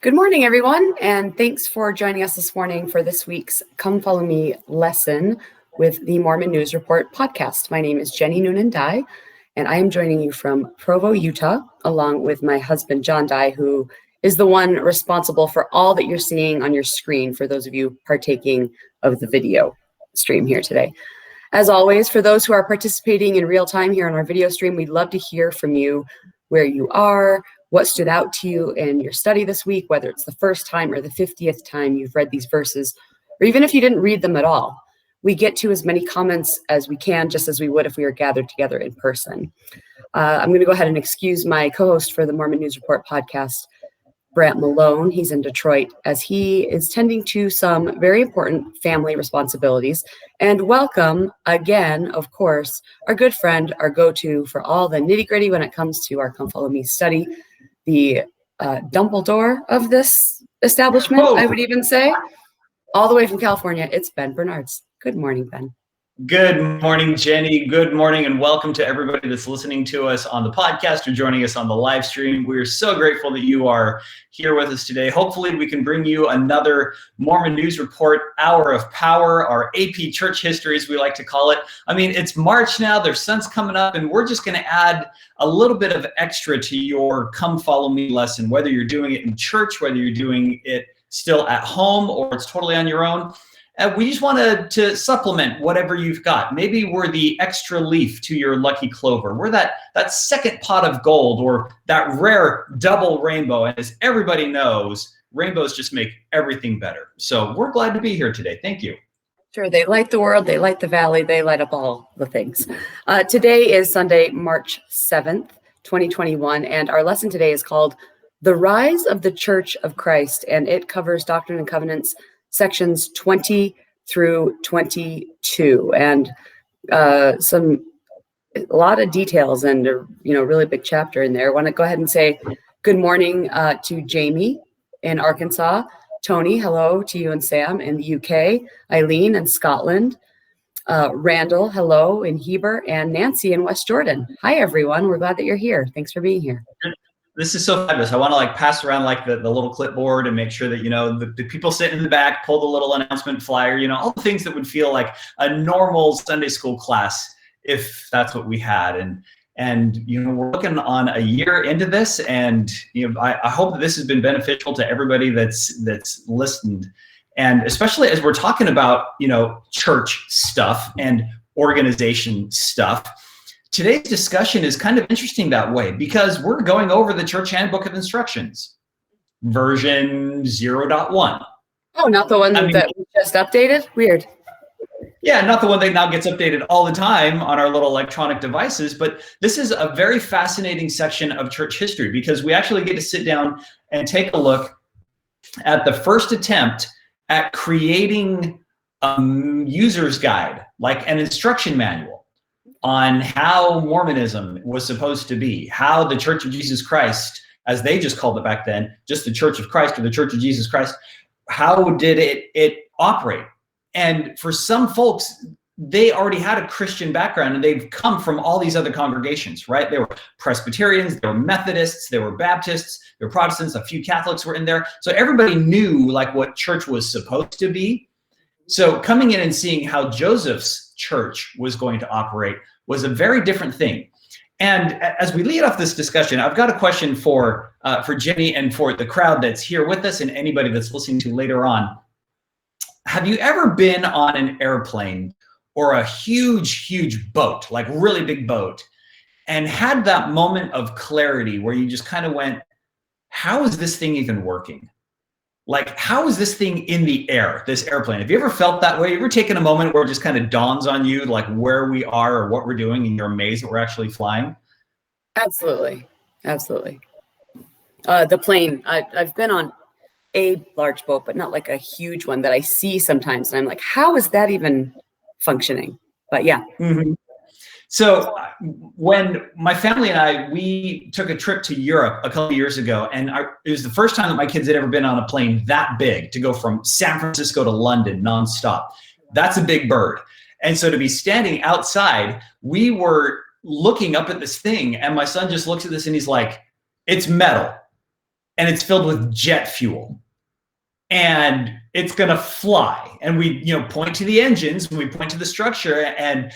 Good morning, everyone, and thanks for joining us this morning for this week's Come Follow Me lesson with the Mormon News Report podcast. My name is Jenny Noonan Dye, and I am joining you from Provo, Utah, along with my husband, John Dye, who is the one responsible for all that you're seeing on your screen for those of you partaking of the video stream here today. As always, for those who are participating in real time here on our video stream, we'd love to hear from you where you are, what stood out to you in your study this week, whether it's the first time or the 50th time you've read these verses, or even if you didn't read them at all. We get to as many comments as we can, just as we would if we were gathered together in person. I'm going to go ahead and excuse my co-host for the Mormon News Report podcast, Brant Malone. He's in Detroit as he is tending to some very important family responsibilities. And welcome again, of course, our good friend, our go-to for all the nitty-gritty when it comes to our Come Follow Me study, the Dumbledore of this establishment, I would even say, all the way from California. It's Ben Bernards. Good morning, Ben. Good morning, Jenny. Good morning, and welcome to everybody that's listening to us on the podcast or joining us on the live stream. We're so grateful that you are here with us today. Hopefully, we can bring you another Mormon News Report Hour of Power, our AP Church History, as we like to call it. I mean, it's March now, their sun's coming up, and we're just going to add a little bit of extra to your Come Follow Me lesson, whether you're doing it in church, whether you're doing it still at home, or it's totally on your own. We just wanted to supplement whatever you've got. Maybe we're the extra leaf to your lucky clover. We're that second pot of gold or that rare double rainbow. And as everybody knows, rainbows just make everything better. So we're glad to be here today. Thank you. Sure, they light the world, they light the valley, they light up all the things. Today is Sunday, March 7th, 2021, and our lesson today is called The Rise of the Church of Christ, and it covers Doctrine and Covenants sections 20 through 22, and a lot of details and a really big chapter in there. I want to go ahead and say good morning to Jamie in Arkansas, Tony, hello to you and Sam in the UK, Eileen in Scotland, Randall, hello in Heber, and Nancy in West Jordan. Hi everyone, we're glad that you're here. Thanks for being here. This is so fabulous. I want to pass around the little clipboard and make sure that, the people sitting in the back pull the little announcement flyer, all the things that would feel like a normal Sunday school class if that's what we had. And we're looking on a year into this, and I hope that this has been beneficial to everybody that's listened. And especially as we're talking about, church stuff and organization stuff. Today's discussion is kind of interesting that way because we're going over the Church Handbook of Instructions, version 0.1. Oh, not the one that we just updated? Weird. Yeah, not the one that now gets updated all the time on our little electronic devices, but this is a very fascinating section of church history because we actually get to sit down and take a look at the first attempt at creating a user's guide, like an instruction manual on how Mormonism was supposed to be, how the Church of Jesus Christ, as they just called it back then, just the Church of Christ or the Church of Jesus Christ, how did it operate? And for some folks, they already had a Christian background and they've come from all these other congregations, right? They were Presbyterians, they were Methodists, they were Baptists, they were Protestants, a few Catholics were in there. So everybody knew what church was supposed to be. So coming in and seeing how Joseph's church was going to operate was a very different thing. And as we lead off this discussion, I've got a question for Jenny and for the crowd that's here with us and anybody that's listening to later on. Have you ever been on an airplane or a huge boat, like really big boat, and had that moment of clarity where you just kind of went, how is this thing even working? How is this thing in the air, this airplane? Have you ever felt that way? Have you ever taken a moment where it just kind of dawns on you, where we are or what we're doing, and you're amazed that we're actually flying? Absolutely. The plane, I've been on a large boat, but not a huge one that I see sometimes. And I'm like, how is that even functioning? But yeah. Mm-hmm. So when my family and we took a trip to Europe a couple of years ago, and it was the first time that my kids had ever been on a plane that big to go from San Francisco to London nonstop. That's a big bird. And so to be standing outside, we were looking up at this thing, and my son just looks at this and he's like, it's metal. and it's filled with jet fuel. And it's going to fly. And we, point to the engines, and we point to the structure, and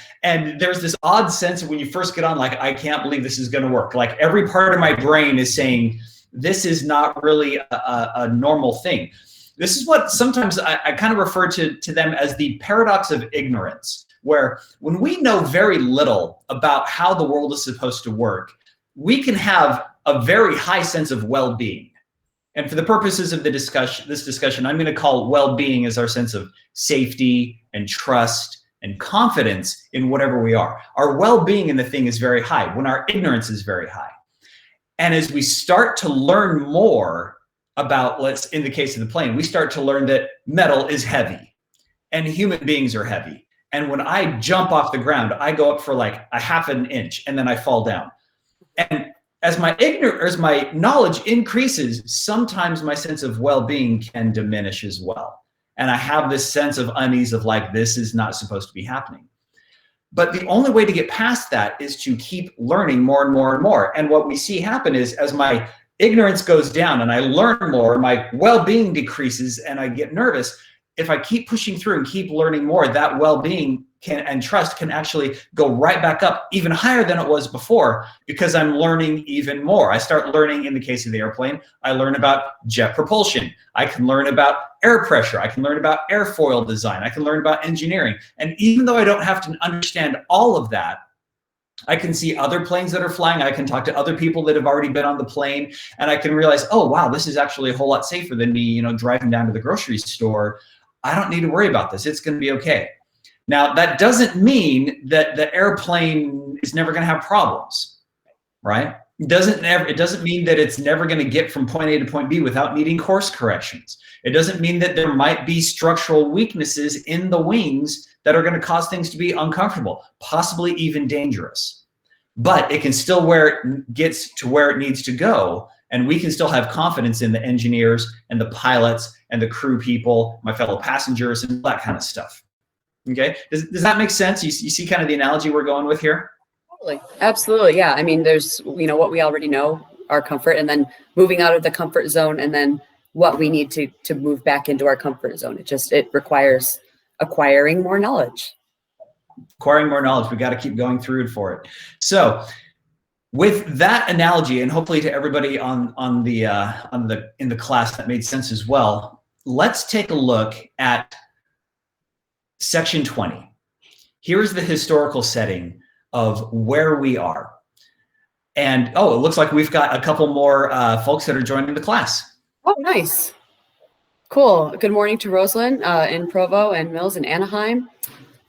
there's this odd sense of when you first get on, like, I can't believe this is going to work. Like, every part of my brain is saying, this is not really a normal thing. This is what sometimes I kind of refer to them as the paradox of ignorance, where when we know very little about how the world is supposed to work, we can have a very high sense of well-being. And for the purposes of this discussion, I'm going to call well-being as our sense of safety and trust and confidence in whatever we are. Our well-being in the thing is very high when our ignorance is very high. And as we start to learn more about, in the case of the plane, we start to learn that metal is heavy and human beings are heavy. And when I jump off the ground, I go up for like a half an inch and then I fall down. And as my knowledge increases, sometimes my sense of well-being can diminish as well. And I have this sense of unease of like, this is not supposed to be happening. But the only way to get past that is to keep learning more and more and more. And what we see happen is, as my ignorance goes down and I learn more, my well-being decreases and I get nervous. If I keep pushing through and keep learning more, that well-being and trust can actually go right back up even higher than it was before, because I'm learning even more. I start learning, in the case of the airplane, I learn about jet propulsion. I can learn about air pressure. I can learn about airfoil design. I can learn about engineering. And even though I don't have to understand all of that, I can see other planes that are flying. I can talk to other people that have already been on the plane, and I can realize, oh, wow, this is actually a whole lot safer than me, driving down to the grocery store. I don't need to worry about this. It's going to be okay. Now, that doesn't mean that the airplane is never going to have problems, right? It doesn't mean that it's never going to get from point A to point B without needing course corrections. It doesn't mean that there might be structural weaknesses in the wings that are going to cause things to be uncomfortable, possibly even dangerous. But it can still, where it gets to where it needs to go, and we can still have confidence in the engineers and the pilots and the crew people, my fellow passengers, and that kind of stuff. Okay, does that make sense? You see kind of the analogy we're going with here? Totally. Absolutely. Yeah. I mean, there's, what we already know, our comfort, and then moving out of the comfort zone, and then what we need to move back into our comfort zone. It requires acquiring more knowledge. Acquiring more knowledge. We got to keep going through it for it. So with that analogy, and hopefully to everybody in the class that made sense as well, let's take a look at Section 20. Here's the historical setting of where we are. And, it looks like we've got a couple more folks that are joining the class. Oh, nice. Cool. Good morning to Rosalind in Provo, and Mills in Anaheim.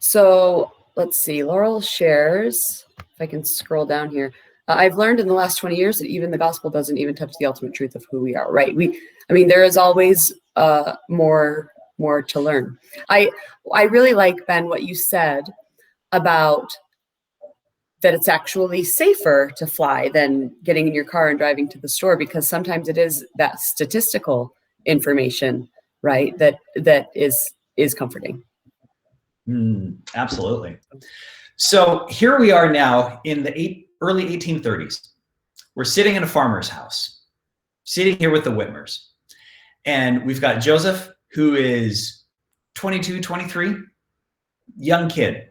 So let's see. Laurel shares, if I can scroll down here. I've learned in the last 20 years that even the gospel doesn't even touch the ultimate truth of who we are, right? There is always more to learn. I really like, Ben, what you said about that it's actually safer to fly than getting in your car and driving to the store, because sometimes it is that statistical information, right, that is comforting. Absolutely. So here we are now in the early 1830s. We're sitting in a farmer's house, sitting here with the Whitmers. And we've got Joseph, who is 22, 23, young kid,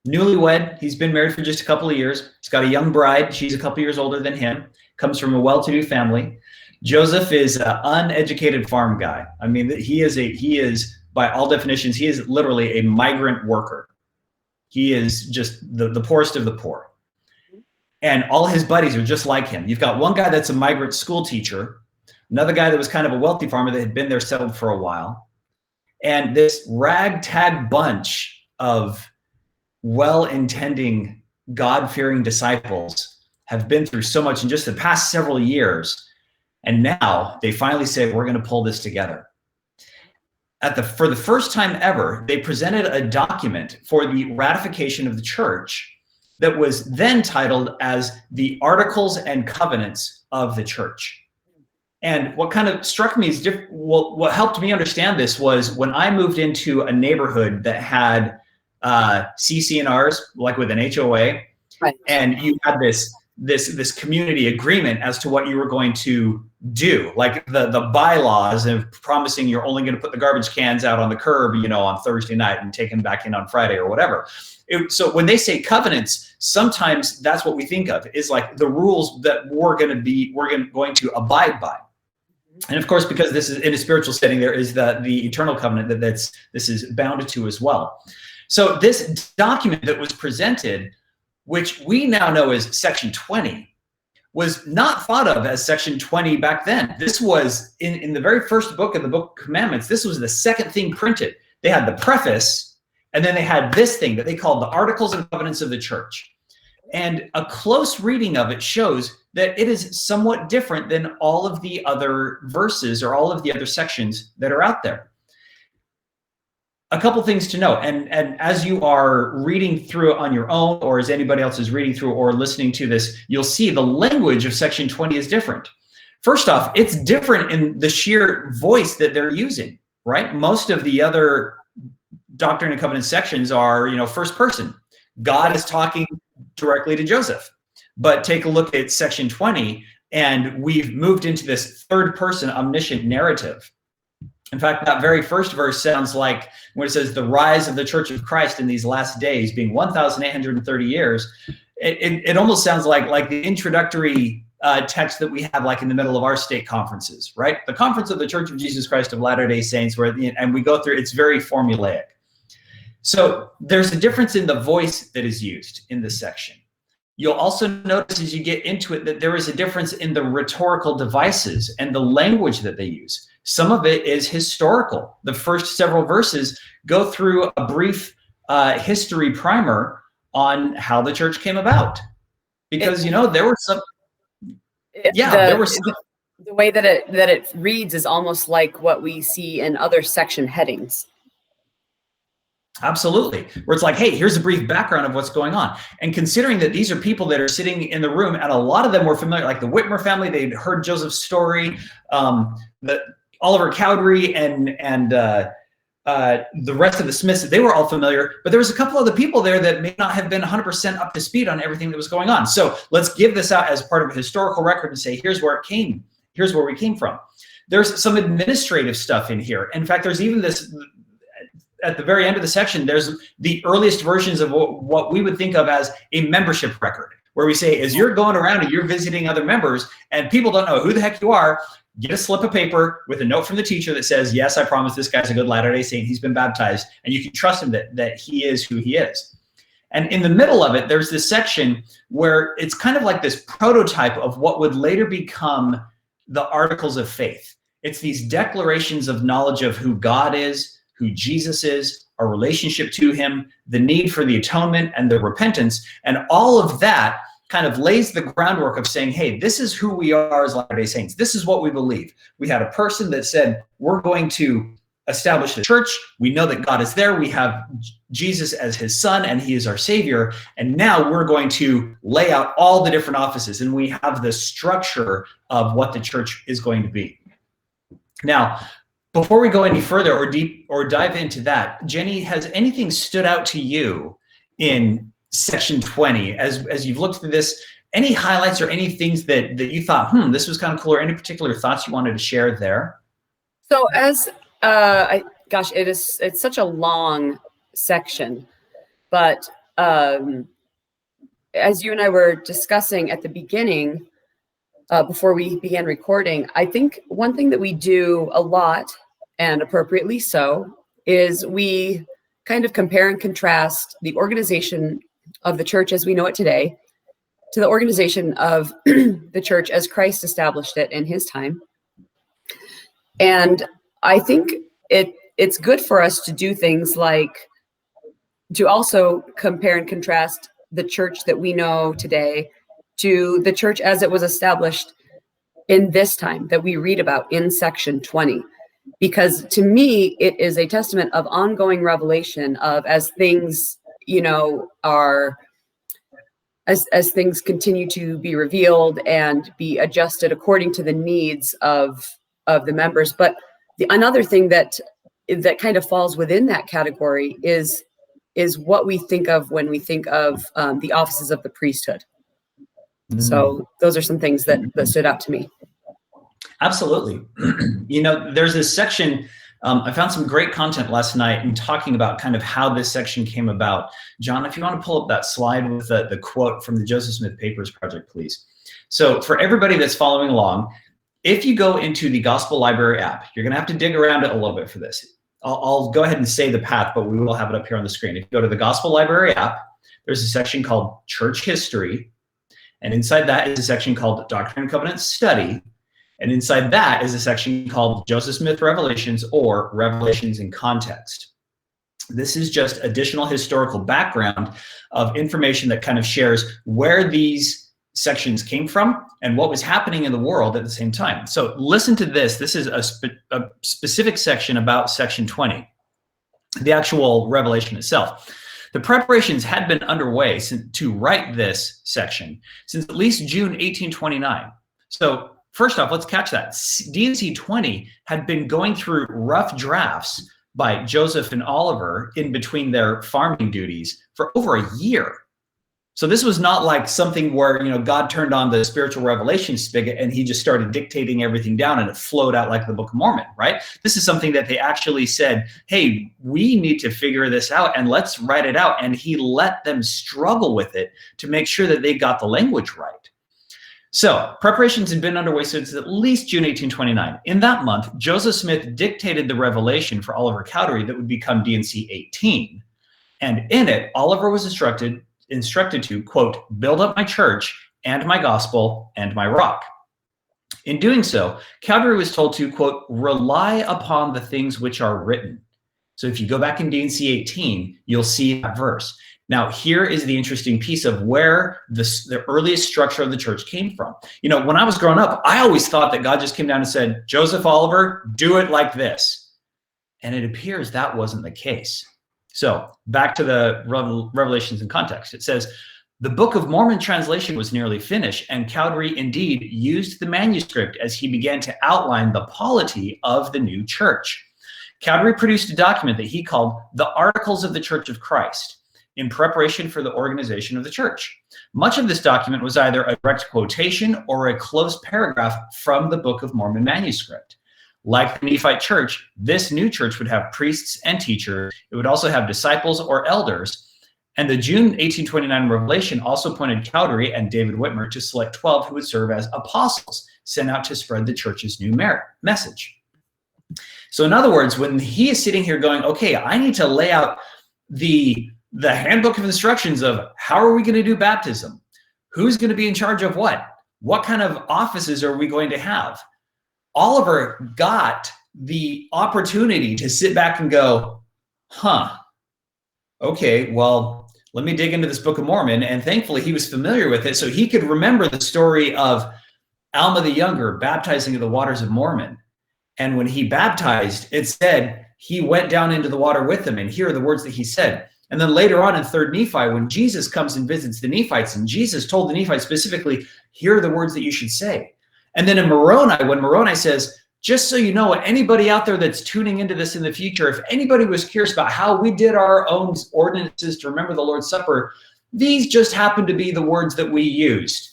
newlywed. He's been married for just a couple of years. He's got a young bride. She's a couple years older than him, comes from a well-to-do family. Joseph is an uneducated farm guy. I mean, he is by all definitions, he is literally a migrant worker. He is just the poorest of the poor. And all his buddies are just like him. You've got one guy that's a migrant school teacher, another guy that was kind of a wealthy farmer that had been there settled for a while. And this ragtag bunch of well-intending, God-fearing disciples have been through so much in just the past several years. And now they finally say, we're going to pull this together. For the first time ever, they presented a document for the ratification of the church that was then titled as the Articles and Covenants of the Church. And what kind of struck me is what helped me understand this was when I moved into a neighborhood that had CC&Rs, like with an HOA, right, and you had this community agreement as to what you were going to do, like the bylaws of promising you're only going to put the garbage cans out on the curb, on Thursday night and take them back in on Friday or whatever. So when they say covenants, sometimes that's what we think of, is like the rules that we're going to abide by. And of course, because this is in a spiritual setting, there is the eternal covenant this is bounded to as well. So this document that was presented, which we now know as Section 20, was not thought of as Section 20 back then. This was in the very first book of the Book of Commandments. This was the second thing printed. They had the preface, and then they had this thing that they called the Articles and Covenants of the Church. And a close reading of it shows that it is somewhat different than all of the other verses or all of the other sections that are out there. A couple things to know, and as you are reading through it on your own, or as anybody else is reading through or listening to this, you'll see the language of Section 20 is different. First off, it's different in the sheer voice that they're using, right? Most of the other Doctrine and Covenant sections are, first person. God is talking directly to Joseph. But take a look at Section 20, and we've moved into this third person omniscient narrative. In fact, that very first verse sounds like when it says the rise of the Church of Christ in these last days being 1,830 years, it almost sounds like the introductory text that we have like in the middle of our stake conferences, right? The Conference of the Church of Jesus Christ of Latter-day Saints, and we go through, it's very formulaic. So there's a difference in the voice that is used in this section. You'll also notice as you get into it that there is a difference in the rhetorical devices and the language that they use. Some of it is historical. The first several verses go through a brief history primer on how the church came about. Because, there were some... The way that it reads is almost like what we see in other section headings. Absolutely. Where it's like, hey, here's a brief background of what's going on. And considering that these are people that are sitting in the room, and a lot of them were familiar, like the Whitmer family, they'd heard Joseph's story, Oliver Cowdery and the rest of the Smiths, they were all familiar, but there was a couple other people there that may not have been 100% up to speed on everything that was going on. So let's give this out as part of a historical record and say, here's where we came from. There's some administrative stuff in here. In fact, there's even this, at the very end of the section, there's the earliest versions of what we would think of as a membership record, where we say, as you're going around and you're visiting other members and people don't know who the heck you are, get a slip of paper with a note from the teacher that says, yes, I promise this guy's a good Latter-day Saint. He's been baptized, and you can trust him that he is who he is. And in the middle of it, there's this section where it's kind of like this prototype of what would later become the Articles of Faith. It's these declarations of knowledge of who God is, who Jesus is, our relationship to him, the need for the atonement and the repentance, and all of that kind of lays the groundwork of saying, hey, this is who we are as Latter-day Saints. This is what we believe. We had a person that said, we're going to establish the church. We know that God is there. We have Jesus as his son, and he is our savior. And now we're going to lay out all the different offices, and we have the structure of what the church is going to be. Now, before we go any further or dive into that, Jenny, has anything stood out to you in Section 20 as you've looked through this? Any highlights or any things that you thought, this was kind of cool, or any particular thoughts you wanted to share there? So as it's such a long section, but as you and I were discussing at the beginning, before we began recording, I think one thing that we do a lot, and appropriately so, is we kind of compare and contrast the organization of the church as we know it today to the organization of the church as Christ established it in his time. And I think it's good for us to do things like to also compare and contrast the church that we know today to the church as it was established in this time that we read about in Section 20. Because to me, it is a testament of ongoing revelation of as things, as things continue to be revealed and be adjusted according to the needs of the members. But another thing that kind of falls within that category is what we think of when we think of the offices of the priesthood. So those are some things that stood out to me. Absolutely. There's this section. I found some great content last night in talking about kind of how this section came about. John, if you want to pull up that slide with the quote from the Joseph Smith Papers Project, please. So for everybody that's following along, if you go into the Gospel Library app, you're going to have to dig around it a little bit for this. I'll go ahead and say the path, but we will have it up here on the screen. If you go to the Gospel Library app, there's a section called Church History. And inside that is a section called Doctrine and Covenants Study. And inside that is a section called Joseph Smith Revelations, or Revelations in Context. This is just additional historical background of information that kind of shares where these sections came from and what was happening in the world at the same time. So listen to this. This is a specific section about section 20, the actual revelation itself. The preparations had been underway to write this section since at least June 1829. So first off, let's catch that. D&C 20 had been going through rough drafts by Joseph and Oliver in between their farming duties for over a year. So this was not like something where, God turned on the spiritual revelation spigot and he just started dictating everything down and it flowed out like the Book of Mormon, right? This is something that they actually said, hey, we need to figure this out and let's write it out. And he let them struggle with it to make sure that they got the language right. So preparations had been underway since at least June 1829. In that month, Joseph Smith dictated the revelation for Oliver Cowdery that would become D&C 18. And in it, Oliver was instructed to, quote, build up my church and my gospel and my rock. In doing so, Cowdery was told to, quote, rely upon the things which are written. So if you go back in D&C 18, you'll see that verse. Now, here is the interesting piece of where the earliest structure of the church came from. When I was growing up, I always thought that God just came down and said, Joseph Oliver, do it like this. And it appears that wasn't the case. So back to the Revelations in Context. It says, the Book of Mormon translation was nearly finished, and Cowdery indeed used the manuscript as he began to outline the polity of the new church. Cowdery produced a document that he called the Articles of the Church of Christ in preparation for the organization of the church. Much of this document was either a direct quotation or a close paragraph from the Book of Mormon manuscript. Like the Nephite church, this new church would have priests and teachers. It would also have disciples or elders. And the June 1829 revelation also appointed Cowdery and David Whitmer to select 12 who would serve as apostles, sent out to spread the church's new message. So in other words, when he is sitting here going, okay, I need to lay out the handbook of instructions of how are we going to do baptism? Who's going to be in charge of what? What kind of offices are we going to have? Oliver got the opportunity to sit back and go, okay, well, let me dig into this Book of Mormon. And thankfully he was familiar with it. So he could remember the story of Alma the Younger baptizing in the waters of Mormon. And when he baptized, it said he went down into the water with them. And here are the words that he said. And then later on in 3rd Nephi, when Jesus comes and visits the Nephites, and Jesus told the Nephites specifically, here are the words that you should say. And then in Moroni, when Moroni says, just so you know, anybody out there that's tuning into this in the future, if anybody was curious about how we did our own ordinances to remember the Lord's Supper, these just happen to be the words that we used.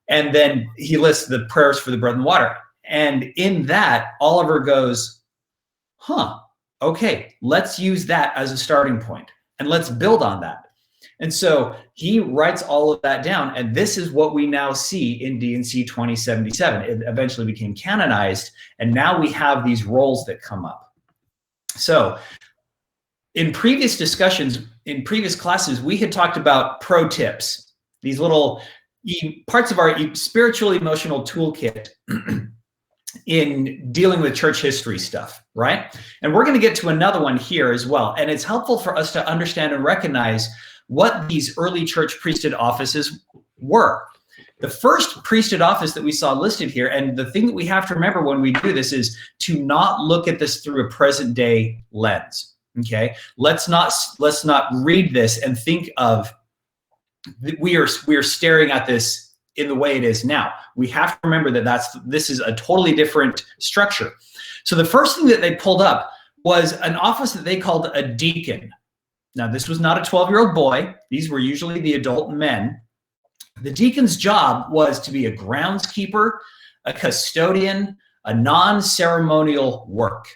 And then he lists the prayers for the bread and water. And in that, Oliver goes, okay, let's use that as a starting point and let's build on that. And so he writes all of that down, and this is what we now see in D&C 2077. It eventually became canonized, and now we have these roles that come up. So in previous discussions, in previous classes, we had talked about pro tips, these little parts of our spiritual emotional toolkit in dealing with church history stuff, right? And we're going to get to another one here as well. And it's helpful for us to understand and recognize what these early church priesthood offices were. The first priesthood office that we saw listed here, and the thing that we have to remember when we do this is to not look at this through a present day lens, okay? Let's not read this and think of we are staring at this in the way it is now. We have to remember that this is a totally different structure. So the first thing that they pulled up was an office that they called a deacon. Now, this was not a 12-year-old boy. These were usually the adult men. The deacon's job was to be a groundskeeper, a custodian, a non-ceremonial work.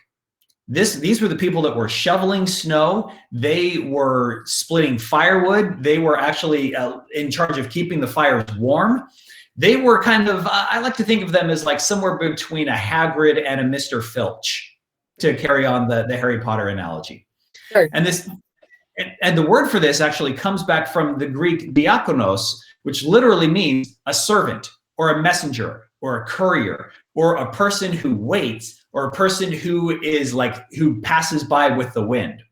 These were the people that were shoveling snow. They were splitting firewood. They were actually in charge of keeping the fires warm. They were kind of, I like to think of them as like somewhere between a Hagrid and a Mr. Filch, to carry on the Harry Potter analogy. Sure. And the word for this actually comes back from the Greek diakonos, which literally means a servant or a messenger or a courier or a person who waits or a person who passes by with the wind.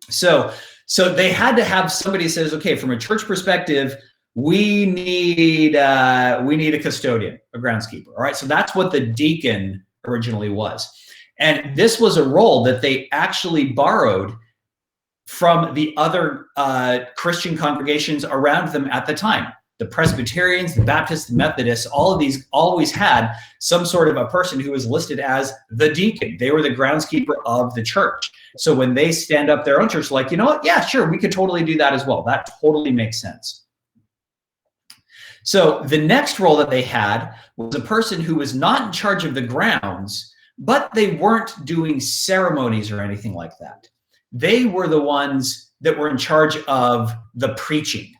So they had to have somebody who says, okay, from a church perspective, we need a custodian, a groundskeeper. All right, so that's what the deacon originally was. And this was a role that they actually borrowed from the other Christian congregations around them at the time. The Presbyterians, the Baptists, the Methodists, all of these always had some sort of a person who was listed as the deacon. They were the groundskeeper of the church. So when they stand up their own church, like, you know what? Yeah, sure, we could totally do that as well. That totally makes sense. So the next role that they had was a person who was not in charge of the grounds, but they weren't doing ceremonies or anything like that. They were the ones that were in charge of the preaching.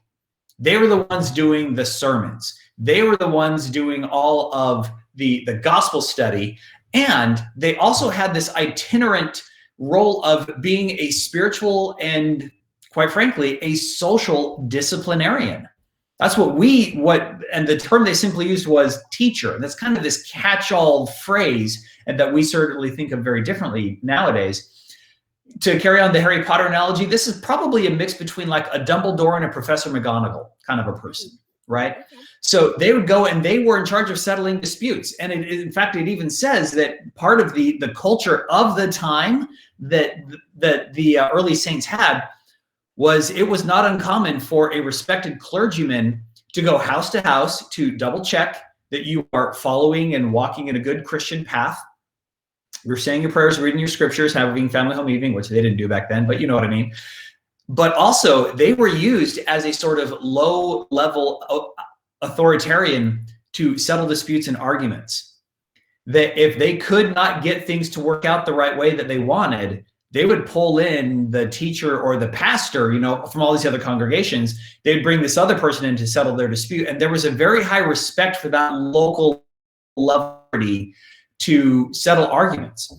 They were the ones doing the sermons. They were the ones doing all of the gospel study. And they also had this itinerant role of being a spiritual and, quite frankly, a social disciplinarian. That's and the term they simply used was teacher. That's kind of this catch-all phrase that we certainly think of very differently nowadays. To carry on the Harry Potter analogy, this is probably a mix between like a Dumbledore and a Professor McGonagall kind of a person, right? So they would go and they were in charge of settling disputes. And in fact, it even says that part of the culture of the time that the early saints had was it was not uncommon for a respected clergyman to go house to house to double check that you are following and walking in a good Christian path. You're saying your prayers, reading your scriptures, having family home evening, which they didn't do back then, but you know what I mean. But also they were used as a sort of low level authoritarian to settle disputes and arguments. That if they could not get things to work out the right way that they wanted, they would pull in the teacher or the pastor, from all these other congregations. They'd bring this other person in to settle their dispute. And there was a very high respect for that local level to settle arguments.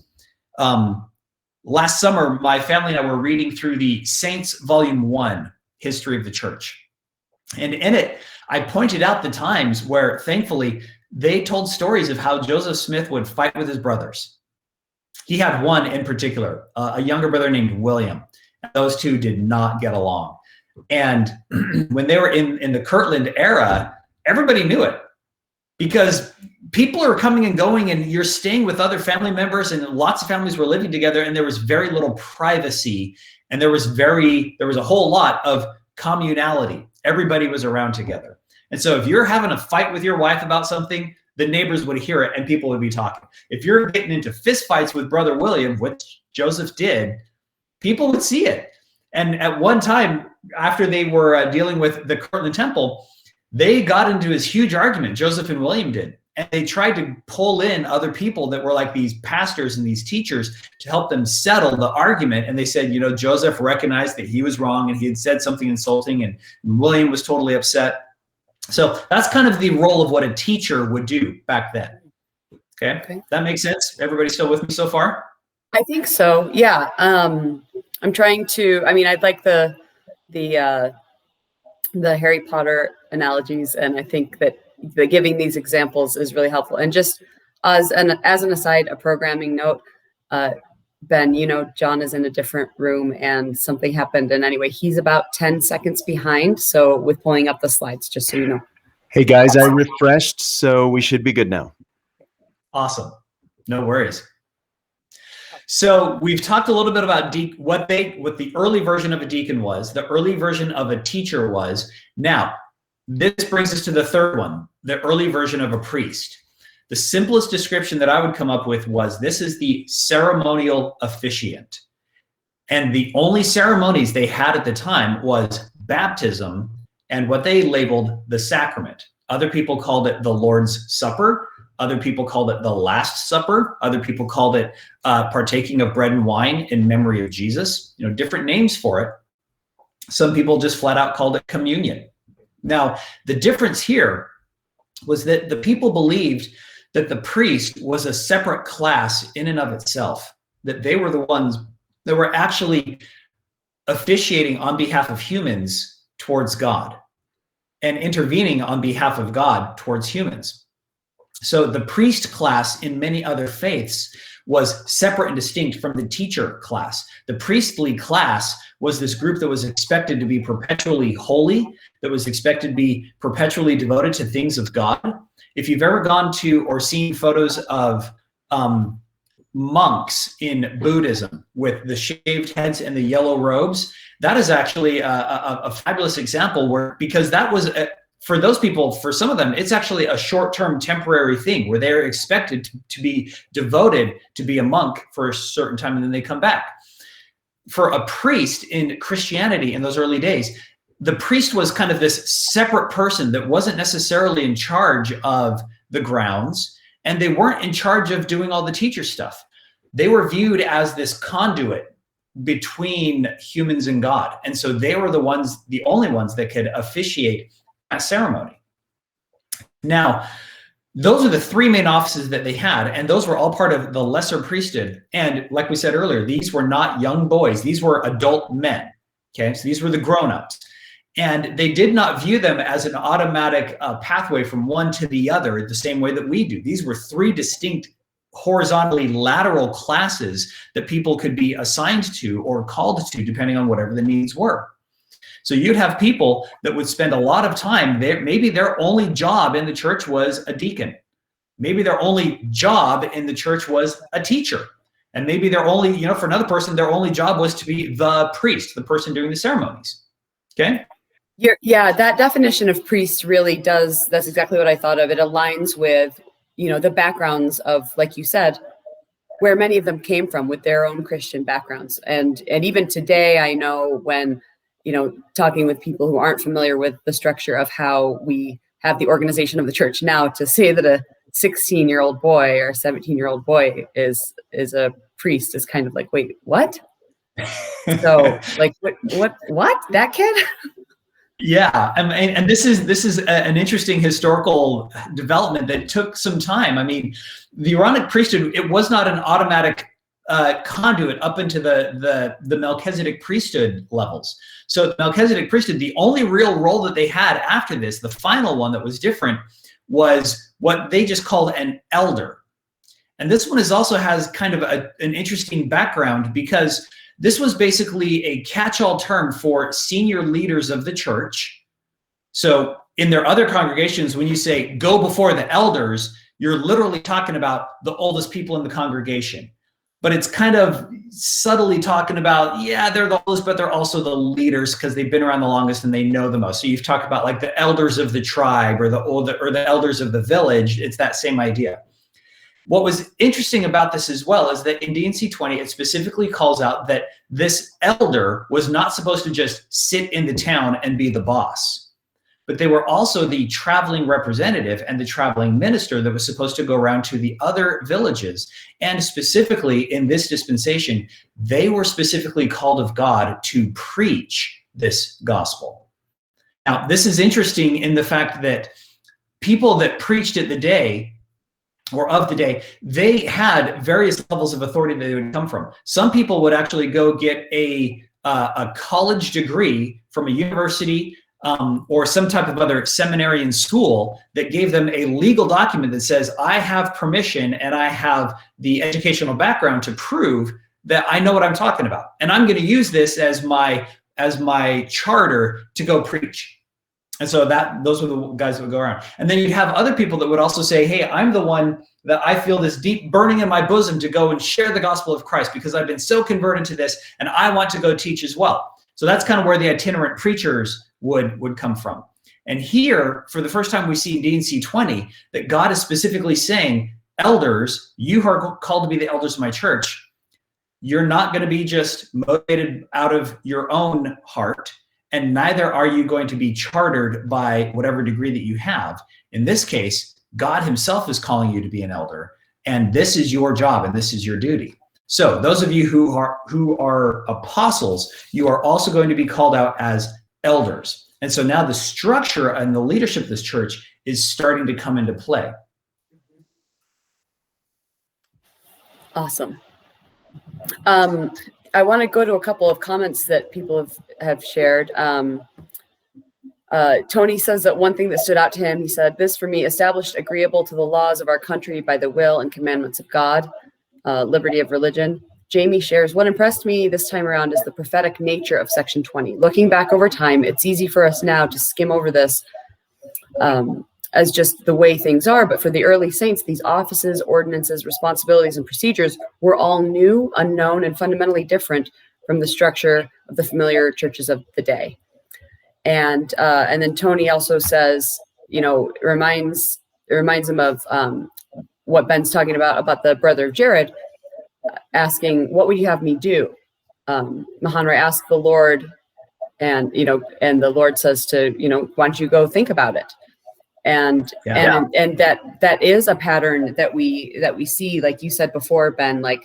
Last summer, my family and I were reading through the Saints Volume 1, History of the Church. And in it, I pointed out the times where, thankfully, they told stories of how Joseph Smith would fight with his brothers. He had one in particular, a younger brother named William. Those two did not get along. And when they were in the Kirtland era, everybody knew it because people are coming and going and you're staying with other family members, and lots of families were living together, and there was very little privacy, and there was a whole lot of communality. Everybody was around together. And so if you're having a fight with your wife about something, the neighbors would hear it and people would be talking. If you're getting into fist fights with Brother William, which Joseph did, people would see it. And at one time, after they were dealing with the Kirtland Temple, they got into this huge argument, Joseph and William did. And they tried to pull in other people that were like these pastors and these teachers to help them settle the argument. And they said, Joseph recognized that he was wrong and he had said something insulting, and William was totally upset. So that's kind of the role of what a teacher would do back then. Okay. That makes sense? Everybody still with me so far? I think so. Yeah. I'm trying to, I'd like the Harry Potter analogies, and I think that giving these examples is really helpful. And just as an aside, a programming note, Ben, John is in a different room and something happened. And anyway, he's about 10 seconds behind. So with pulling up the slides, just so you know. Hey guys, I refreshed, so we should be good now. Awesome. No worries. So we've talked a little bit about what the early version of a deacon was, the early version of a teacher was. Now, this brings us to the third one, the early version of a priest. The simplest description that I would come up with was, this is the ceremonial officiant. And the only ceremonies they had at the time was baptism and what they labeled the sacrament. Other people called it the Lord's Supper Other people called it the Last Supper. Other people called it partaking of bread and wine in memory of Jesus. Different names for it. Some people just flat out called it communion. Now, the difference here was that the people believed that the priest was a separate class in and of itself, that they were the ones that were actually officiating on behalf of humans towards God and intervening on behalf of God towards humans. So the priest class in many other faiths was separate and distinct from the teacher class. The priestly class was this group that was expected to be perpetually holy, that was expected to be perpetually devoted to things of God. If you've ever gone to or seen photos of monks in Buddhism with the shaved heads and the yellow robes, that is actually a fabulous example because that was, for those people, for some of them, it's actually a short-term temporary thing where they're expected to be devoted to be a monk for a certain time and then they come back. For a priest in Christianity in those early days, the priest was kind of this separate person that wasn't necessarily in charge of the grounds, and they weren't in charge of doing all the teacher stuff. They were viewed as this conduit between humans and God. And so they were the only ones that could officiate a ceremony. Now, those are the three main offices that they had, and those were all part of the lesser priesthood. And like we said earlier, these were not young boys. These were adult men. Okay, so these were the grown-ups. And they did not view them as an automatic pathway from one to the other the same way that we do. These were three distinct horizontally lateral classes that people could be assigned to or called to depending on whatever the needs were. So you'd have people that would spend a lot of time there. Maybe their only job in the church was a deacon. Maybe their only job in the church was a teacher. And maybe their only, for another person, their only job was to be the priest, the person doing the ceremonies. Okay? Yeah, that definition of priest really does, that's exactly what I thought of. It aligns with, the backgrounds of, like you said, where many of them came from with their own Christian backgrounds. And even today, I know when, talking with people who aren't familiar with the structure of how we have the organization of the church now, to say that a 16-year-old boy or a 17-year-old boy is a priest is kind of like, wait, what? So like, what? That kid? Yeah, and this is an interesting historical development that took some time. I mean, the Aaronic priesthood, it was not an automatic conduit up into the Melchizedek priesthood levels. So the Melchizedek priesthood, the only real role that they had after this, the final one that was different, was what they just called an elder. And this one also has kind of an interesting background because this was basically a catch-all term for senior leaders of the church. So in their other congregations, when you say go before the elders, you're literally talking about the oldest people in the congregation. But it's kind of subtly talking about, yeah, they're the oldest, but they're also the leaders because they've been around the longest and they know the most. So you've talked about like the elders of the tribe or the elders of the village. It's that same idea. What was interesting about this as well is that in D&C 20, it specifically calls out that this elder was not supposed to just sit in the town and be the boss, but they were also the traveling representative and the traveling minister that was supposed to go around to the other villages. And specifically in this dispensation, they were specifically called of God to preach this gospel. Now, this is interesting in the fact that people that preached at the day or of the day, they had various levels of authority that they would come from. Some people would actually go get a college degree from a university or some type of other seminary in school that gave them a legal document that says, I have permission and I have the educational background to prove that I know what I'm talking about. And I'm going to use this as my charter to go preach. And so those were the guys that would go around. And then you'd have other people that would also say, hey, I'm the one that I feel this deep burning in my bosom to go and share the gospel of Christ because I've been so converted to this and I want to go teach as well. So that's kind of where the itinerant preachers would come from. And here, for the first time, we see in D&C 20 that God is specifically saying, elders, you are called to be the elders of my church. You're not going to be just motivated out of your own heart, and neither are you going to be chartered by whatever degree that you have. In this case, God himself is calling you to be an elder, and this is your job and this is your duty. So those of you who are apostles, you are also going to be called out as elders. And so now the structure and the leadership of this church is starting to come into play. Awesome. I want to go to a couple of comments that people have shared. Tony says that one thing that stood out to him, he said, "This for me established agreeable to the laws of our country by the will and commandments of God, liberty of religion." Jamie shares, "What impressed me this time around is the prophetic nature of section 20. Looking back over time, it's easy for us now to skim over this as just the way things are. But for the early saints, these offices, ordinances, responsibilities, and procedures were all new, unknown, and fundamentally different from the structure of the familiar churches of the day." And then Tony also says, it reminds him of what Ben's talking about the brother of Jared, asking, "What would you have me do?" Mahanrai asked the Lord, and the Lord says to, "Why don't you go think about it?" And that is a pattern that we see, like you said before, Ben. Like,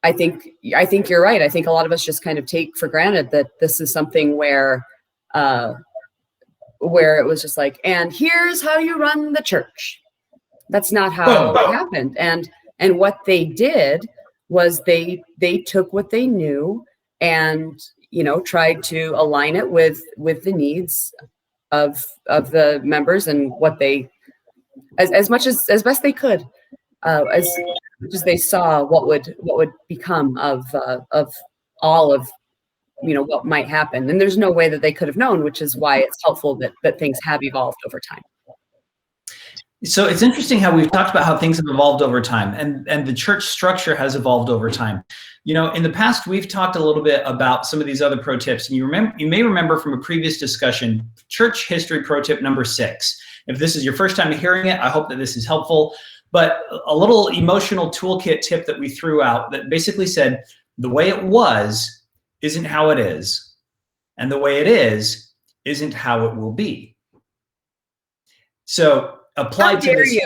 I think you're right. I think a lot of us just kind of take for granted that this is something where it was just like, and here's how you run the church. That's not how it happened. And what they did was they took what they knew and tried to align it with the needs of the members and what they as best they could, as much as they saw what would become of all of what might happen. And there's no way that they could have known, which is why it's helpful that things have evolved over time. So it's interesting how we've talked about how things have evolved over time, and the church structure has evolved over time. In the past, we've talked a little bit about some of these other pro tips, and you may remember from a previous discussion, church history pro tip number 6. If this is your first time hearing it, I hope that this is helpful. But a little emotional toolkit tip that we threw out that basically said, the way it was isn't how it is, and the way it is isn't how it will be. So applied to this.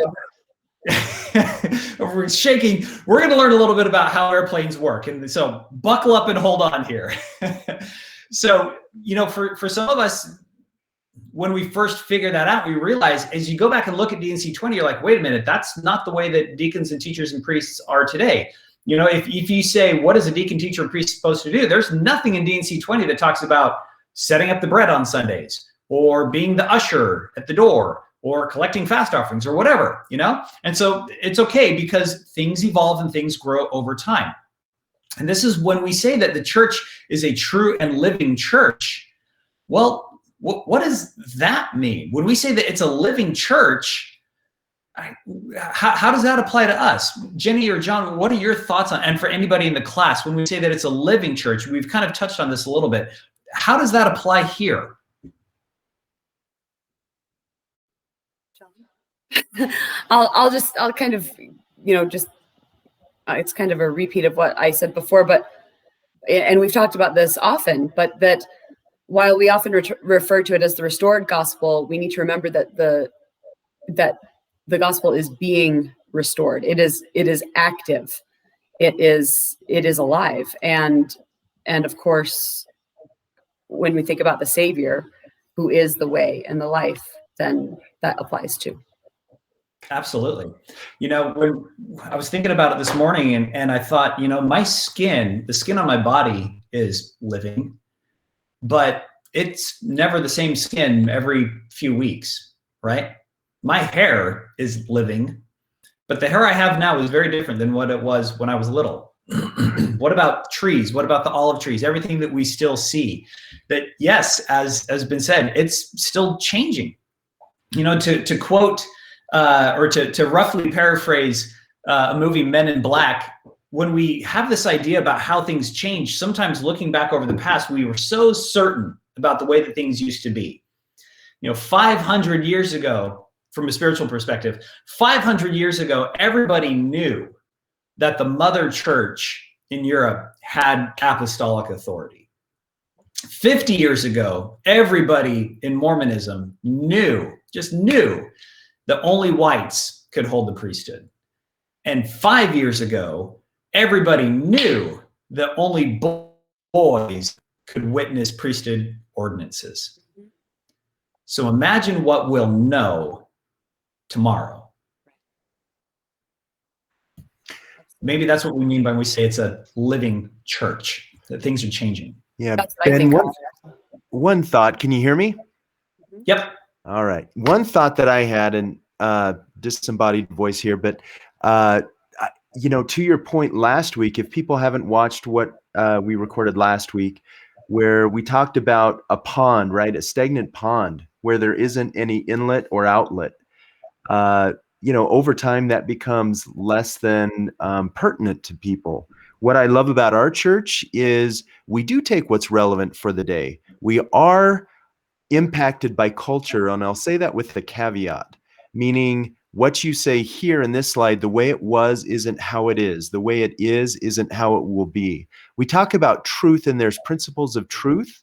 We're shaking. We're going to learn a little bit about how airplanes work, and so buckle up and hold on here. So for some of us, when we first figure that out, we realize as you go back and look at D&C 20, you're like, wait a minute, that's not the way that deacons and teachers and priests are today. If you say, what is a deacon, teacher, and priest supposed to do? There's nothing in D&C 20 that talks about setting up the bread on Sundays, or being the usher at the door, or collecting fast offerings, or whatever, And so it's okay, because things evolve and things grow over time. And this is when we say that the church is a true and living church. Well, what does that mean? When we say that it's a living church, how does that apply to us? Jenny or John, what are your thoughts on, and for anybody in the class, when we say that it's a living church, we've kind of touched on this a little bit. How does that apply here? I'll kind of, it's kind of a repeat of what I said before, and we've talked about this often, but that while we often refer to it as the restored gospel, we need to remember that the gospel is being restored. It is active. It is alive. And of course, when we think about the Savior, who is the way and the life, then that applies too. Absolutely. When I was thinking about it this morning, and I thought, my skin, the skin on my body is living, but it's never the same skin every few weeks, right? My hair is living, but the hair I have now is very different than what it was when I was little. What about trees? What about the olive trees? Everything that we still see, that yes, as has been said, it's still changing. To quote or to roughly paraphrase a movie, Men in Black, when we have this idea about how things change, sometimes looking back over the past, we were so certain about the way that things used to be. 500 years ago, from a spiritual perspective, 500 years ago, everybody knew that the mother church in Europe had apostolic authority. 50 years ago, everybody in Mormonism just knew that only whites could hold the priesthood. And 5 years ago, everybody knew that only boys could witness priesthood ordinances. So imagine what we'll know tomorrow. Maybe that's what we mean when we say it's a living church, that things are changing. Yeah, That's what I Ben, think. one thought. Can you hear me? Yep. All right. One thought that I had, and disembodied voice here, but to your point last week, if people haven't watched what we recorded last week, where we talked about a pond, right? A stagnant pond where there isn't any inlet or outlet. Over time that becomes less than pertinent to people. What I love about our church is we do take what's relevant for the day. We are impacted by culture, and I'll say that with the caveat, meaning what you say here in this slide, the way it was isn't how it is. The way it is isn't how it will be. We talk about truth, and there's principles of truth,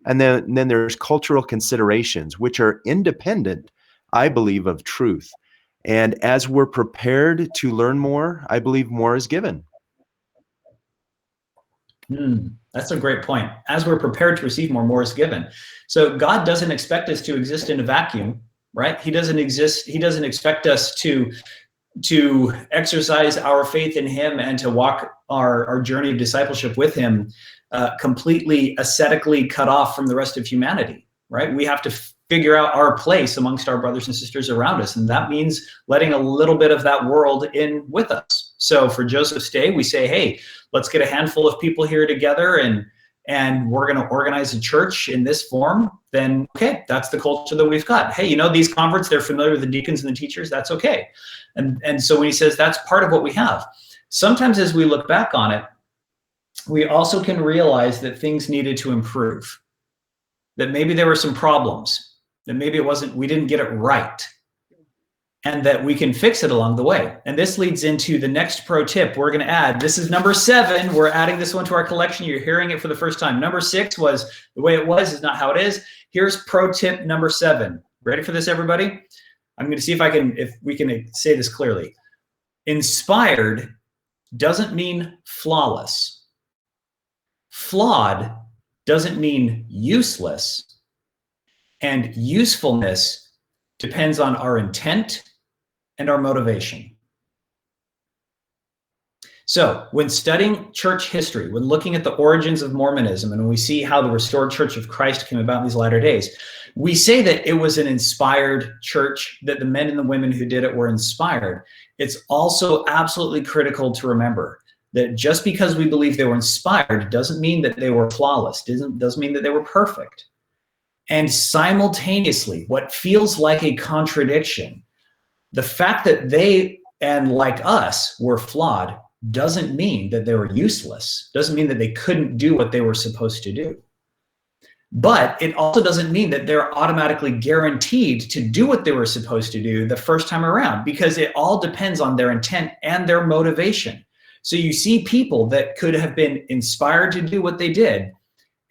and then there's cultural considerations, which are independent, I believe, of truth. And as we're prepared to learn more, I believe more is given. That's a great point. As we're prepared to receive more is given. So God doesn't expect us to exist in a vacuum, right? He doesn't expect us to exercise our faith in him and to walk our journey of discipleship with him completely ascetically cut off from the rest of humanity, right? We have to figure out our place amongst our brothers and sisters around us. And that means letting a little bit of that world in with us. So for Joseph's Day, we say, hey, let's get a handful of people here together and we're going to organize a church in this form. Then, okay, that's the culture that we've got. Hey, these converts, they're familiar with the deacons and the teachers. That's okay. And so when he says that's part of what we have, sometimes as we look back on it, we also can realize that things needed to improve, that maybe there were some problems, that maybe we didn't get it right, and that we can fix it along the way. And this leads into the next pro tip we're going to add. This is number 7. We're adding this one to our collection. You're hearing it for the first time. Number 6 was the way it was is not how it is. Here's pro tip number 7. Ready for this, everybody? I'm going to see if we can say this clearly. Inspired doesn't mean flawless. Flawed doesn't mean useless. And usefulness depends on our intent and our motivation. So when studying church history, when looking at the origins of Mormonism, and when we see how the restored Church of Christ came about in these latter days, we say that it was an inspired church, that the men and the women who did it were inspired. It's also absolutely critical to remember that just because we believe they were inspired doesn't mean that they were flawless, doesn't mean that they were perfect. And simultaneously, what feels like a contradiction, the fact that they and like us were flawed doesn't mean that they were useless, doesn't mean that they couldn't do what they were supposed to do. But it also doesn't mean that they're automatically guaranteed to do what they were supposed to do the first time around, because it all depends on their intent and their motivation. So you see people that could have been inspired to do what they did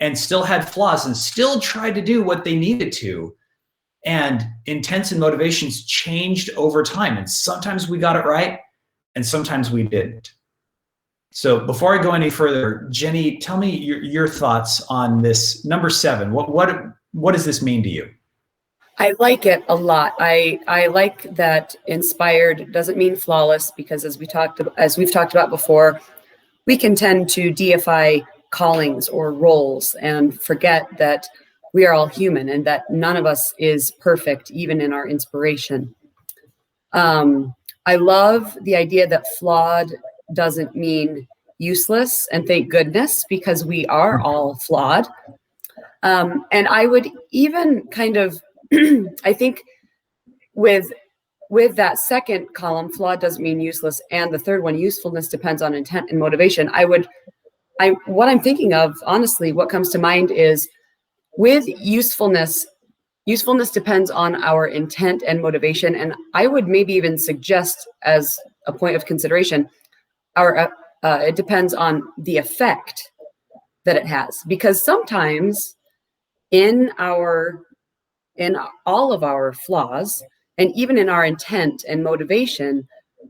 and still had flaws and still tried to do what they needed to. And intents and motivations changed over time. And sometimes we got it right, and sometimes we didn't. So before I go any further, Jenny, tell me your thoughts on this number 7. What does this mean to you? I like it a lot. I like that inspired doesn't mean flawless, because as we've talked about before, we can tend to deify callings or roles and forget that we are all human and that none of us is perfect, even in our inspiration. I love the idea that flawed doesn't mean useless, and thank goodness, because we are all flawed. And I would even kind of, I think with that second column, flawed doesn't mean useless, and the third one, usefulness depends on intent and motivation. What I'm thinking of, honestly, what comes to mind is with usefulness depends on our intent and motivation. And I would maybe even suggest, as a point of consideration, it depends on the effect that it has, because sometimes in all of our flaws, And even in our intent and motivation,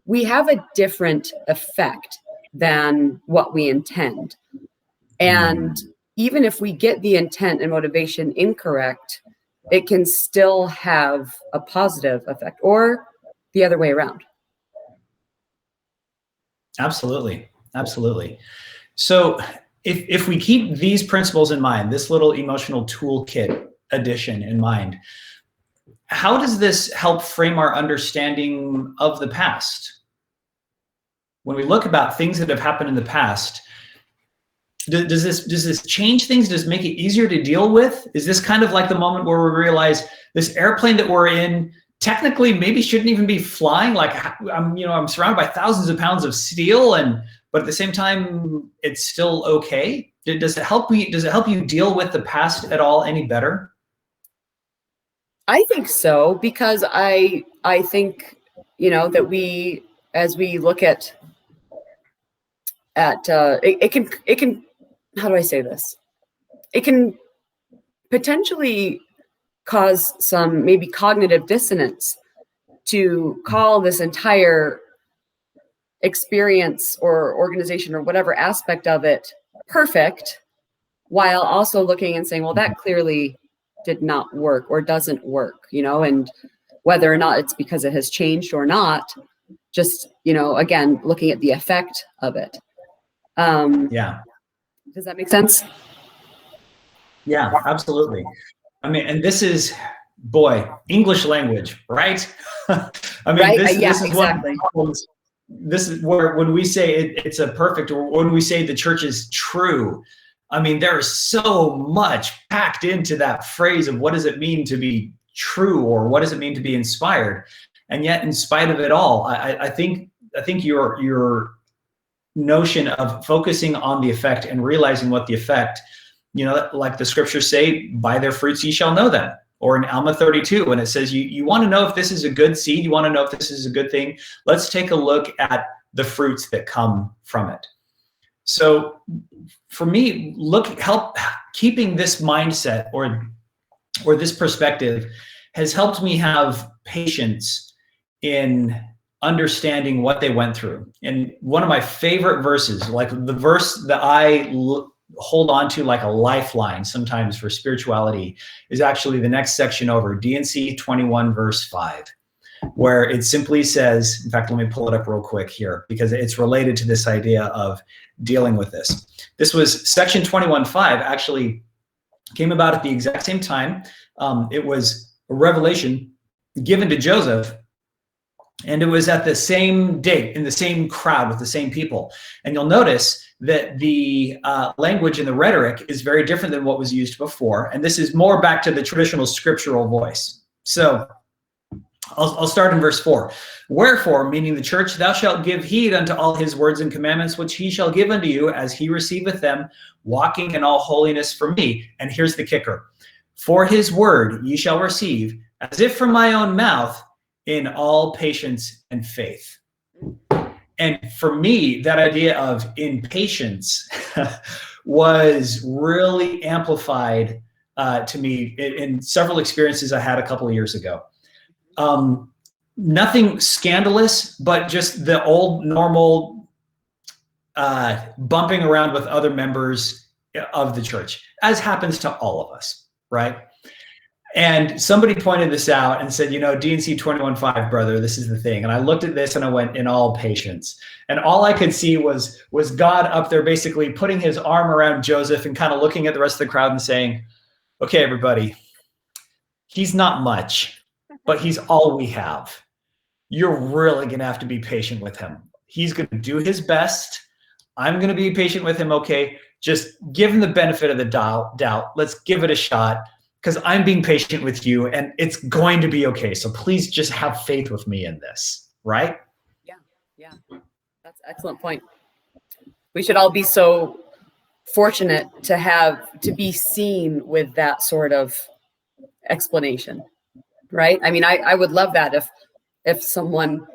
we have a different effect than what we intend. And even if we get the intent and motivation incorrect, it can still have a positive effect, or the other way around. Absolutely. Absolutely. So if we keep these principles in mind, this little emotional toolkit addition in mind, how does this help frame our understanding of the past? When we look about things that have happened in the past, does this change things? Does it make it easier to deal with? Is this kind of like the moment where we realize this airplane that we're in technically maybe shouldn't even be flying? Like I'm surrounded by thousands of pounds of steel, but at the same time, it's still okay. Does it help me? Does it help you deal with the past at all any better? I think so, because I think, that we, as we look at it can, how do I say this? It can potentially cause some maybe cognitive dissonance to call this entire experience or organization or whatever aspect of it perfect, while also looking and saying, well, that clearly did not work or doesn't work, and whether or not it's because it has changed or not, just, again, looking at the effect of it. Yeah. Does that make sense? Yeah, absolutely. I mean, and this is, boy, English language, right? I mean, right? This is exactly. This is where when we say it's a perfect, or when we say the church is true, I mean, there is so much packed into that phrase of what does it mean to be true, or what does it mean to be inspired? And yet, in spite of it all, I think your notion of focusing on the effect and realizing what the effect, like the scriptures say, by their fruits ye shall know them. Or in Alma 32, when it says you want to know if this is a good seed, you want to know if this is a good thing, let's take a look at the fruits that come from it. So for me, help keeping this mindset or this perspective has helped me have patience in understanding what they went through. And one of my favorite verses, like the verse that I hold on to like a lifeline sometimes for spirituality, is actually the next section over, D&C 21 verse 5, where it simply says, in fact, let me pull it up real quick here, because it's related to this idea of dealing with this. This was section 21.5, actually came about at the exact same time. It was a revelation given to Joseph, and it was at the same date, in the same crowd, with the same people. And you'll notice that the language and the rhetoric is very different than what was used before. And this is more back to the traditional scriptural voice. So I'll start in verse 4. Wherefore, meaning the church, thou shalt give heed unto all his words and commandments, which he shall give unto you, as he receiveth them, walking in all holiness from me. And here's the kicker. For his word ye shall receive, as if from my own mouth, in all patience and faith. And for me, that idea of in patience was really amplified to me in several experiences I had a couple of years ago. Nothing scandalous, but just the old normal bumping around with other members of the church, as happens to all of us, right? And somebody pointed this out and said, D&C 21.5, brother, this is the thing. And I looked at this and I went, in all patience. And all I could see was God up there basically putting his arm around Joseph and kind of looking at the rest of the crowd and saying, okay, everybody, he's not much, but he's all we have. You're really going to have to be patient with him. He's going to do his best. I'm going to be patient with him. Okay, just give him the benefit of the doubt. Let's give it a shot, because I'm being patient with you and it's going to be okay. So please just have faith with me in this, right? Yeah. That's an excellent point. We should all be so fortunate to be seen with that sort of explanation, right? I mean, I would love that if someone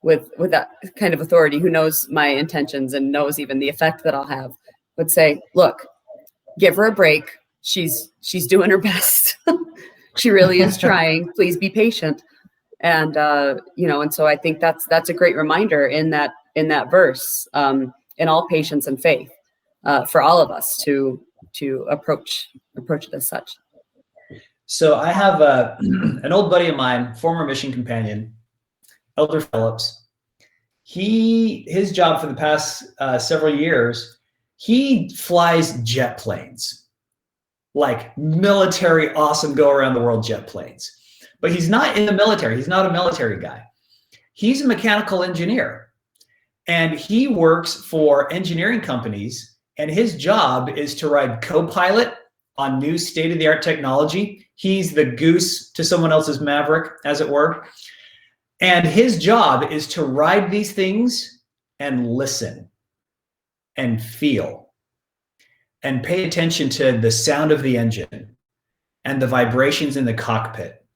with that kind of authority, who knows my intentions and knows even the effect that I'll have, would say, look, give her a break. She's doing her best. She really is trying. Please be patient. And and so I think that's a great reminder in that verse, in all patience and faith, for all of us to approach it as such. So I have an old buddy of mine, former mission companion, Elder Phillips. His job for the past several years, he flies jet planes, like military, awesome, go around the world jet planes. But he's not in the military. He's not a military guy. He's a mechanical engineer, and he works for engineering companies, and his job is to ride co-pilot on new state-of-the-art technology. He's the goose to someone else's Maverick, as it were. And his job is to ride these things and listen and feel and pay attention to the sound of the engine and the vibrations in the cockpit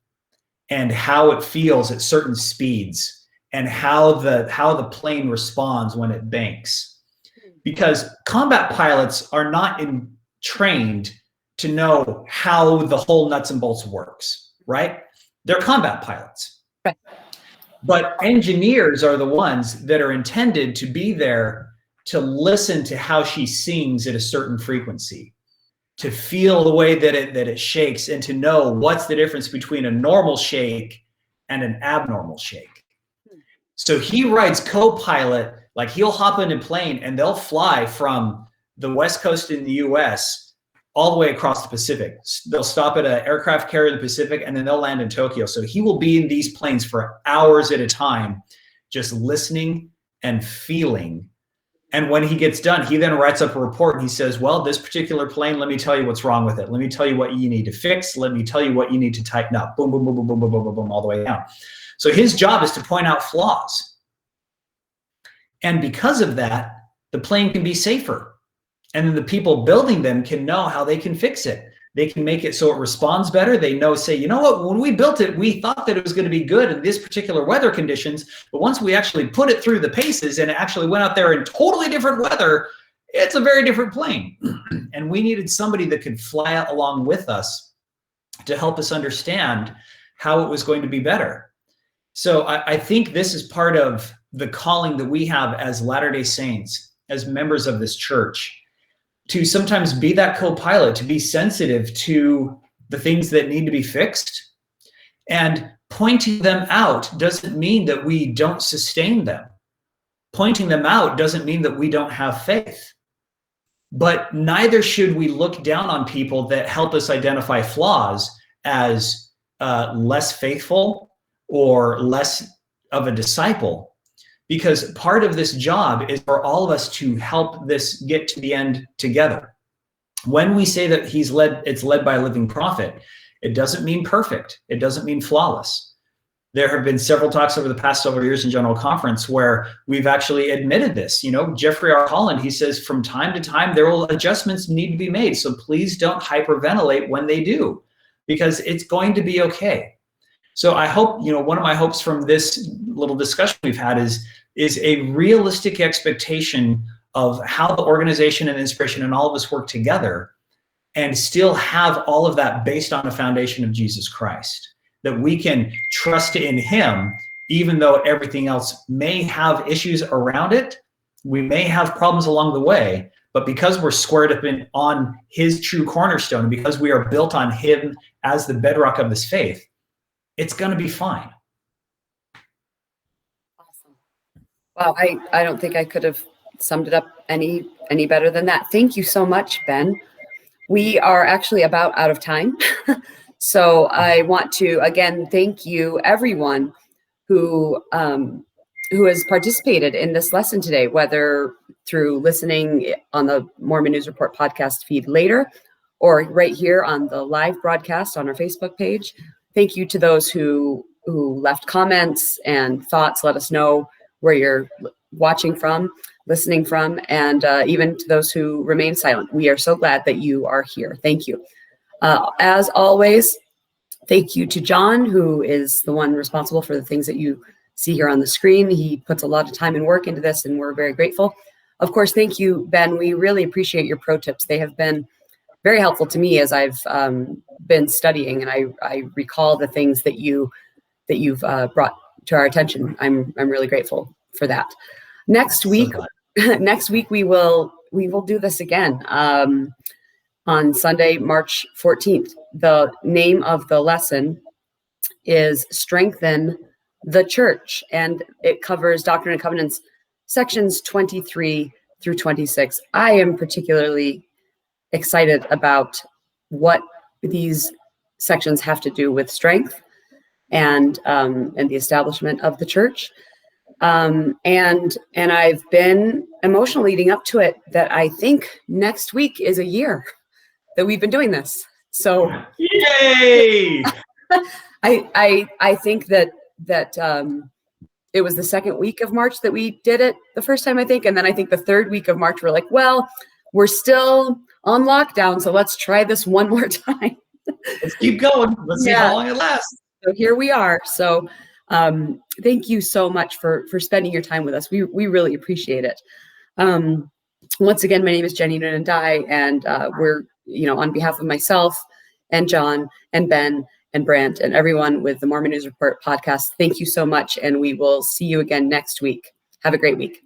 and how it feels at certain speeds and how the plane responds when it banks. Because combat pilots are not trained to know how the whole nuts and bolts works, right? They're combat pilots. Right. But engineers are the ones that are intended to be there to listen to how she sings at a certain frequency, to feel the way that it shakes, and to know what's the difference between a normal shake and an abnormal shake. So he rides co-pilot, like he'll hop in a plane and they'll fly from the West Coast in the US all the way across the Pacific. They'll stop at an aircraft carrier in the Pacific, and then they'll land in Tokyo. So he will be in these planes for hours at a time, just listening and feeling. And when he gets done, he then writes up a report and he says, well, this particular plane, let me tell you what's wrong with it. Let me tell you what you need to fix. Let me tell you what you need to tighten up. Boom, boom, boom, boom, boom, boom, boom, boom, boom, all the way down. So his job is to point out flaws. And because of that, the plane can be safer. And then the people building them can know how they can fix it. They can make it so it responds better. They know, say, you know what, when we built it, we thought that it was going to be good in this particular weather conditions. But once we actually put it through the paces and it actually went out there in totally different weather, it's a very different plane. And we needed somebody that could fly along with us to help us understand how it was going to be better. So I think this is part of the calling that we have as Latter-day Saints, as members of this church, to sometimes be that co-pilot, to be sensitive to the things that need to be fixed. And pointing them out doesn't mean that we don't sustain them. Pointing them out doesn't mean that we don't have faith. But neither should we look down on people that help us identify flaws as less faithful or less of a disciple. Because part of this job is for all of us to help this get to the end together. When we say that it's led by a living prophet, it doesn't mean perfect. It doesn't mean flawless. There have been several talks over the past several years in General Conference where we've actually admitted this. You know, Jeffrey R. Holland, he says, from time to time, there will adjustments need to be made. So please don't hyperventilate when they do, because it's going to be okay. So I hope, one of my hopes from this little discussion we've had is a realistic expectation of how the organization and inspiration and all of us work together, and still have all of that based on a foundation of Jesus Christ, that we can trust in him, even though everything else may have issues around it. We may have problems along the way, but because we're squared up on his true cornerstone, and because we are built on him as the bedrock of this faith, it's going to be fine. Awesome. Wow, I don't think I could have summed it up any better than that. Thank you so much, Ben. We are actually about out of time. So I want to, again, thank you, everyone who has participated in this lesson today, whether through listening on the Mormon News Report podcast feed later, or right here on the live broadcast on our Facebook page. Thank you to those who left comments and thoughts. Let us know where you're watching from, listening from, and even to those who remain silent. We are so glad that you are here. Thank you. As always, thank you to John, who is the one responsible for the things that you see here on the screen. He puts a lot of time and work into this, and we're very grateful. Of course, thank you, Ben. We really appreciate your pro tips. They have been very helpful to me as I've been studying, and I recall the things that you that you've brought to our attention. I'm really grateful for that. Next week, we will do this again on Sunday, March 14th. The name of the lesson is Strengthen the Church, and it covers Doctrine and Covenants sections 23 through 26. I am particularly excited about what these sections have to do with strength and the establishment of the church. And I've been emotional leading up to it that I think next week is a year that we've been doing this. So yay! I think that it was the second week of March that we did it the first time, I think. And then I think the third week of March, we're like, well, we're still on lockdown, so let's try this one more time. Let's keep going. Let's see how long it lasts. So here we are. So thank you so much for spending your time with us. We really appreciate it. Once again, my name is Jenny Noonan Dye, and we're, on behalf of myself and John and Ben and Brant and everyone with the Mormon News Report podcast, thank you so much. And we will see you again next week. Have a great week.